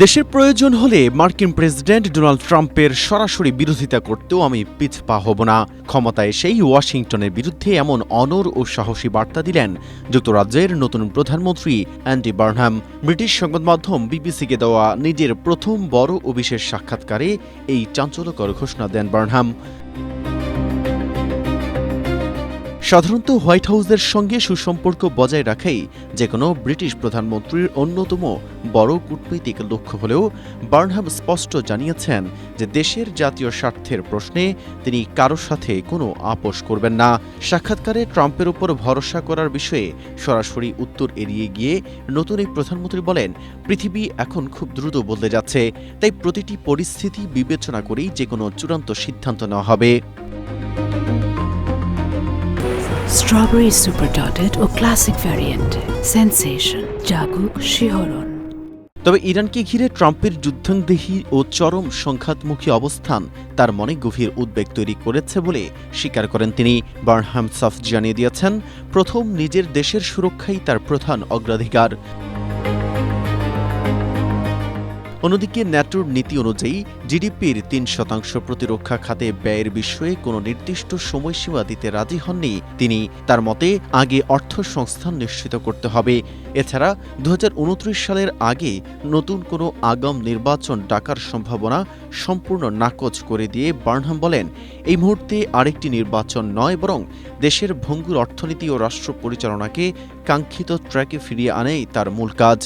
দেশের প্রয়োজন হলে মার্কিন প্রেসিডেন্ট ডোনাল্ড ট্রাম্পের সরাসরি বিরোধিতা করতেও আমি পিছপা হব না। ক্ষমতায় এসেই ওয়াশিংটনের বিরুদ্ধে এমন অনড় ও সাহসী বার্তা দিলেন যুক্তরাজ্যের নতুন প্রধানমন্ত্রী অ্যান্ডি বার্নহাম। ব্রিটিশ সংবাদ মাধ্যম বিবিসিকে দেওয়া নিজের প্রথম বড় ও বিশেষ সাক্ষাৎকারে এই চাঞ্চল্যকর ঘোষণা দেন বার্নহাম। সাধারণত হোয়াইট হাউসের সঙ্গে সুসম্পর্ক বজায় রাখাই যেকোনো ব্রিটিশ প্রধানমন্ত্রীর অন্যতম বড় কূটনৈতিক লক্ষ্য হলেও বার্নহাম স্পষ্ট জানিয়েছেন যে দেশের জাতীয় স্বার্থের প্রশ্নে তিনি কারোর সাথে কোনো আপোষ করবেন না। সাক্ষাৎকারে ট্রাম্পের উপর ভরসা করার বিষয়ে সরাসরি উত্তর এড়িয়ে গিয়ে নতুন এই প্রধানমন্ত্রী বলেন, পৃথিবী এখন খুব দ্রুত বদলে যাচ্ছে, তাই প্রতিটি পরিস্থিতি বিবেচনা করেই যেকোনো চূড়ান্ত সিদ্ধান্ত নেওয়া হবে। স্ট্রবেরি সুপার ডটেড ও ক্লাসিক ভ্যারিয়েন্টে সেন্সেশন জাগুক শিহরণ। তবে ইরানকে ঘিরে ট্রাম্পের যুদ্ধাংদেহী ও চরম সংঘাতমুখী অবস্থান তার মনে গভীর উদ্বেগ তৈরি করেছে বলে স্বীকার করেন তিনি। বার্নহাম সাফ জানিয়ে দিয়েছেন, প্রথম নিজের দেশের সুরক্ষাই তার প্রধান অগ্রাধিকার। অন্যদিকে ন্যাটোর নীতি অনুযায়ী জিডিপির ৩% প্রতিরক্ষা খাতে ব্যয়ের বিষয়ে কোনো নির্দিষ্ট সময়সীমা দিতে রাজি হননি তিনি। তার মতে আগে অর্থ সংস্থান নিশ্চিত করতে হবে। এছাড়া ২০২৯ সালের আগে নতুন কোনো আগাম নির্বাচন ডাকার সম্ভাবনা সম্পূর্ণ নাকচ করে দিয়ে বার্নহাম বলেন, এই মুহূর্তে আরেকটি নির্বাচন নয়, বরং দেশের ভঙ্গুর অর্থনীতি ও রাষ্ট্র পরিচালনাকে কাঙ্ক্ষিত ট্র্যাকে ফিরিয়ে আনাই তার মূল কাজ।